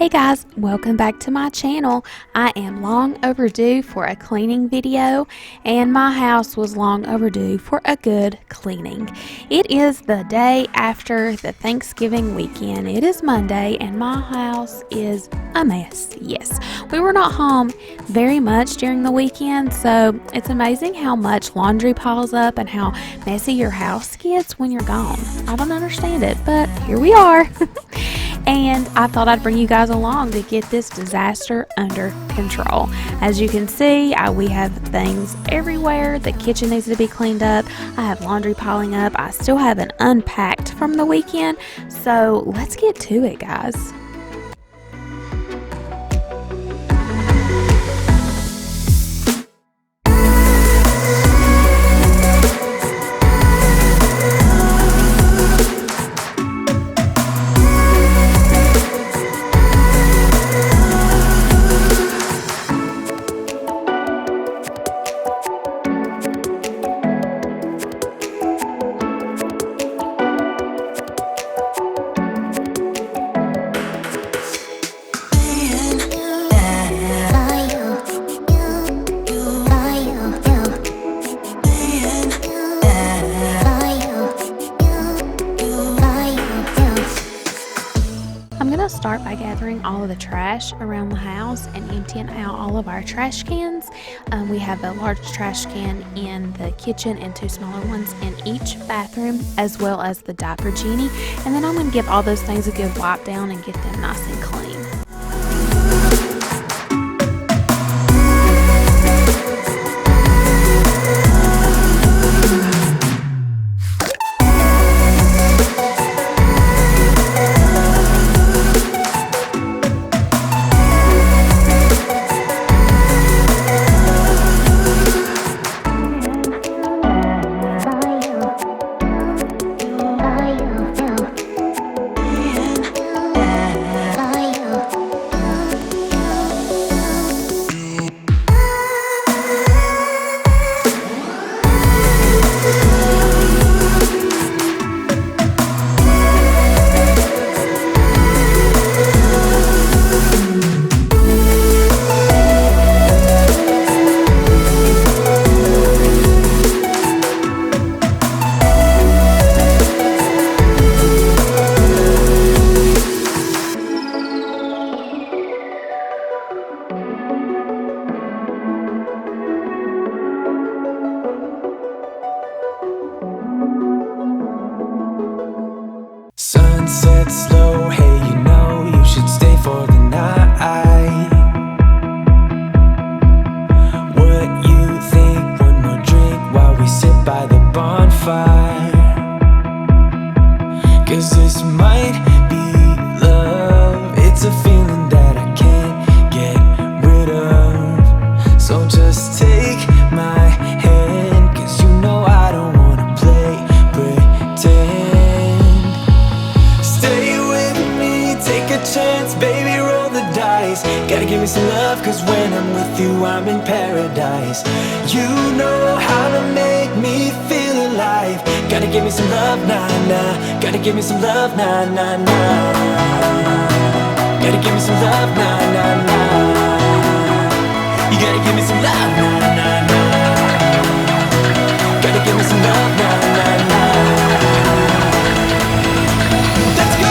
Hey guys, welcome back to my channel. I am long overdue for a cleaning video, and my house was long overdue for a good cleaning. It is the day after the Thanksgiving weekend. It is Monday and my house is a mess. Yes, we were not home very much during the weekend, so it's amazing how much laundry piles up and how messy your house gets when you're gone. I don't understand it, but here we are. And I thought I'd bring you guys along to get this disaster under control. As you can see, we have things everywhere. The kitchen needs to be cleaned up. I have laundry piling up. I still haven't unpacked from the weekend. So let's get to it, guys. Start by gathering all of the trash around the house and emptying out all of our trash cans. We have a large trash can in the kitchen and two smaller ones in each bathroom, as well as the diaper genie. And then I'm going to give all those things a good wipe down and get them nice and clean. Sunset slow, hey, you know you should stay for the night. What you think? One more drink while we sit by the bonfire. 'Cause this might be love. It's a feeling that I can't get rid of. So just take my hand, 'cause you know I don't wanna play pretend. Chance, baby, roll the dice. Gotta give me some love, 'cause when I'm with you, I'm in paradise. You know how to make me feel alive. Gotta give me some love, nah, nah. Gotta give me some love, nah, nah, nah. Gotta give me some love, nah, nah, nah. You gotta give me some love, nah, nah, nah. Gotta give me some love, nah, nah, nah. Let's go!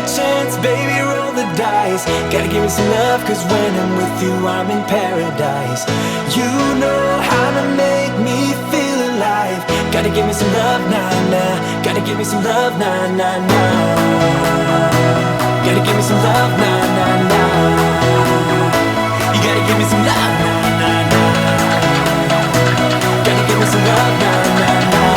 a chance, baby, roll the dice. Gotta give me some love, cause when I'm with you I'm in paradise. You know how to make me feel alive. Gotta give me some love, nah, nah. Gotta give me some love, nah, nah, nah. Gotta give me some love, nah, nah, nah. You gotta give me some love, nah, nah, nah. Gotta give me some love, nah, nah, nah.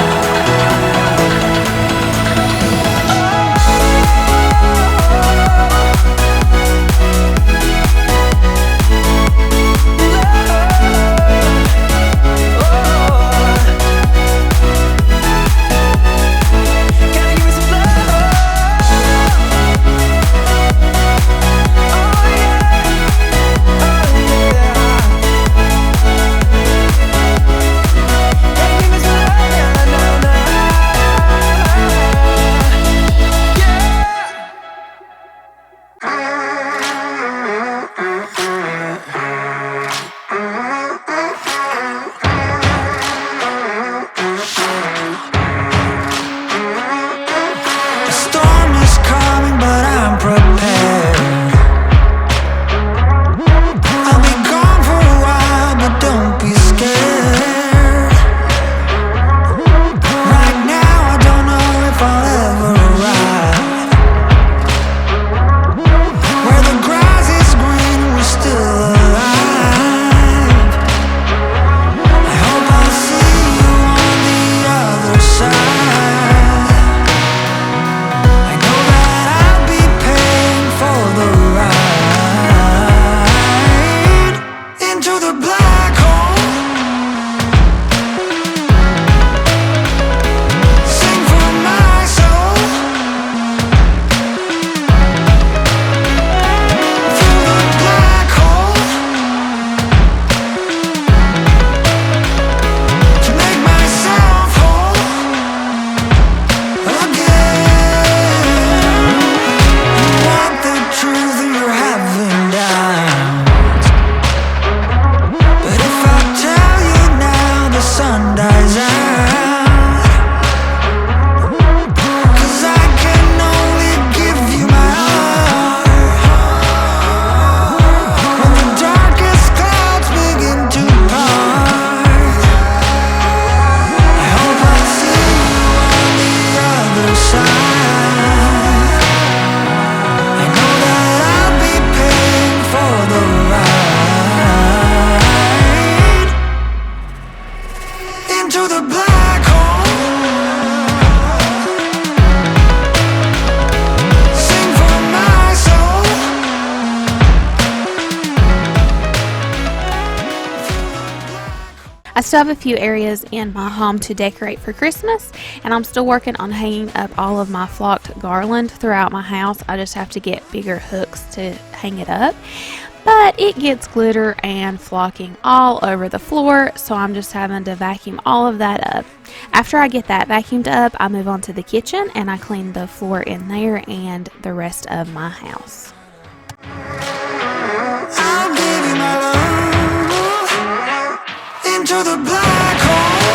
I still have a few areas in my home to decorate for Christmas, and I'm still working on hanging up all of my flocked garland throughout my house. I just have to get bigger hooks to hang it up, but it gets glitter and flocking all over the floor, so I'm just having to vacuum all of that up. After I get that vacuumed up, I move on to the kitchen and I clean the floor in there and the rest of my house. I'll give you my love into the black hole.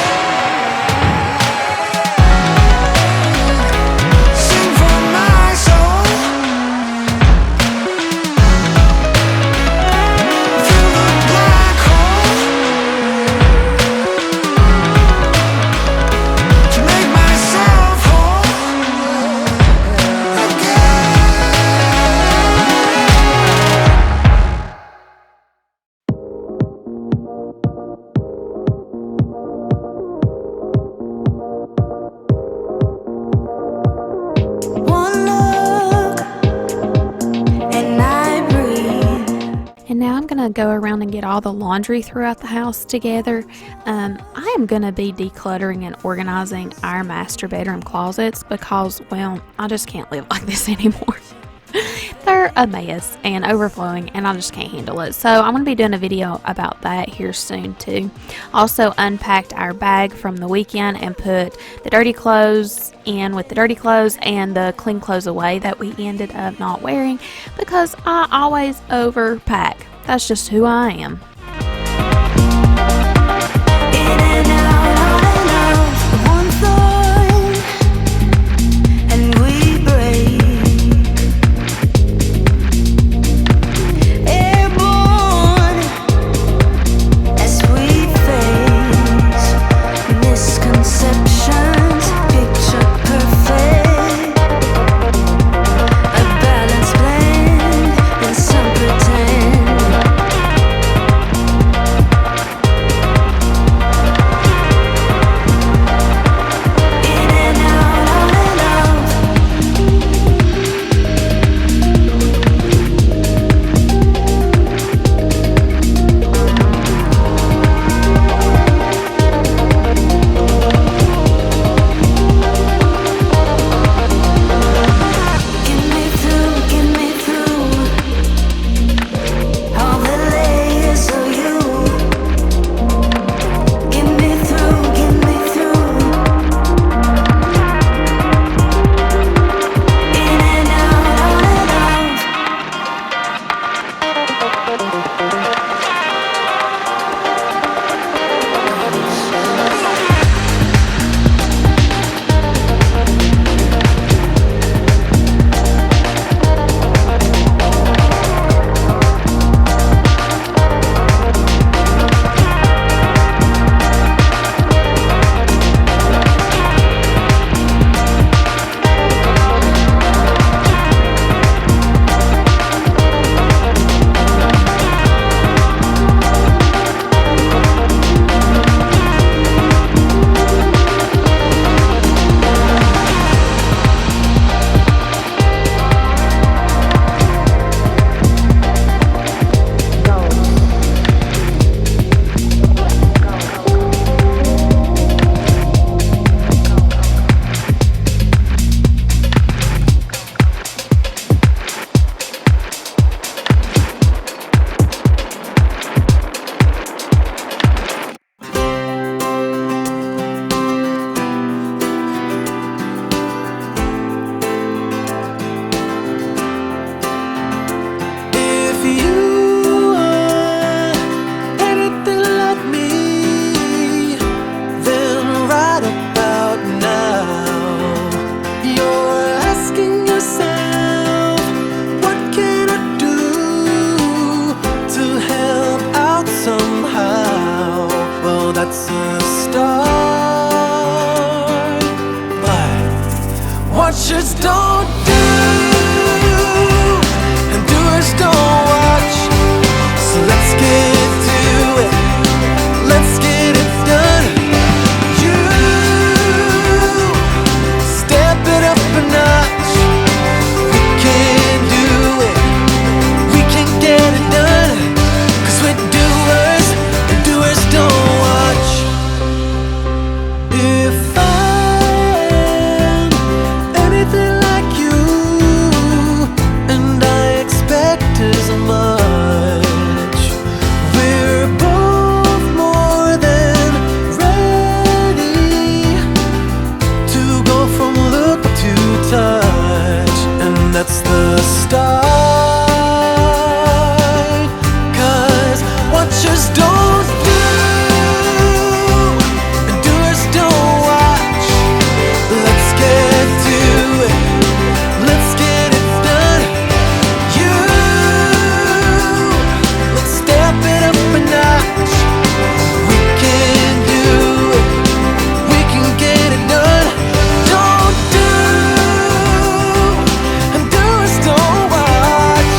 Sing for my soul through the black hole to make myself whole again. One look and I breathe. And now I'm going to go around and get all the laundry throughout the house together. I am going to be decluttering and organizing our master bedroom closets because, well, I just can't live like this anymore. They're a mess and overflowing, and I just can't handle it. So I'm going to be doing a video about that here soon too. Also unpacked our bag from the weekend and put the dirty clothes in with the dirty clothes and the clean clothes away that we ended up not wearing because I always overpack. That's just who I am. In and out of one thought, and we break. the start. But watchers don't do, and doers don't watch. So let's get to it, let's get it done. You step it up a notch. We can do it, we can get it done. 'Cause we're doers, and doers don't watch. If I'm anything like you, and I expect as much, we're both more than ready to go from look to touch. And that's the start. 'Cause watchers don't do, and doers don't watch. Let's get to it, let's get it done. You, let's step it up a notch. We can do it, we can get it done. Don't do, and doers don't watch.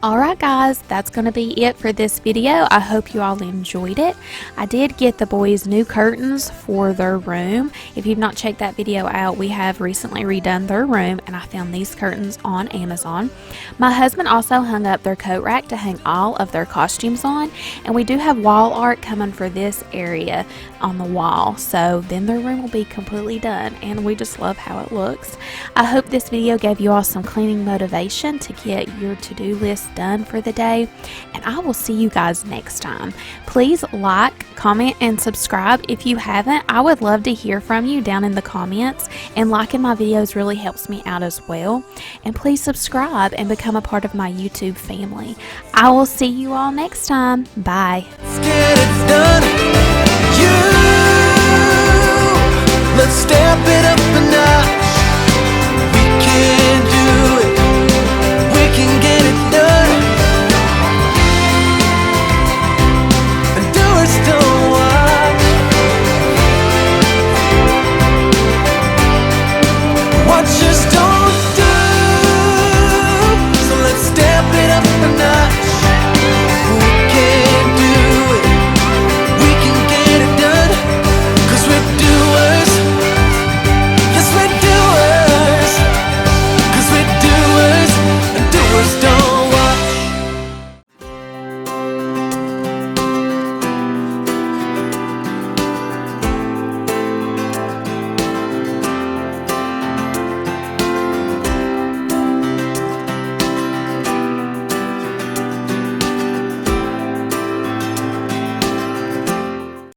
Alright guys, that's going to be it for this video. I hope you all enjoyed it. I did get the boys new curtains for their room. If you've not checked that video out, we have recently redone their room and I found these curtains on Amazon. My husband also hung up their coat rack to hang all of their costumes on, and we do have wall art coming for this area on the wall. So then their room will be completely done and we just love how it looks. I hope this video gave you all some cleaning motivation to get your to-do list done for the day, and I will see you guys next time. Please like, comment, and subscribe if you haven't. I would love to hear from you down in the comments, and liking my videos really helps me out as well. And please subscribe and become a part of my YouTube family. I will see you all next time. Bye. Let's get it done. You, let's step it up.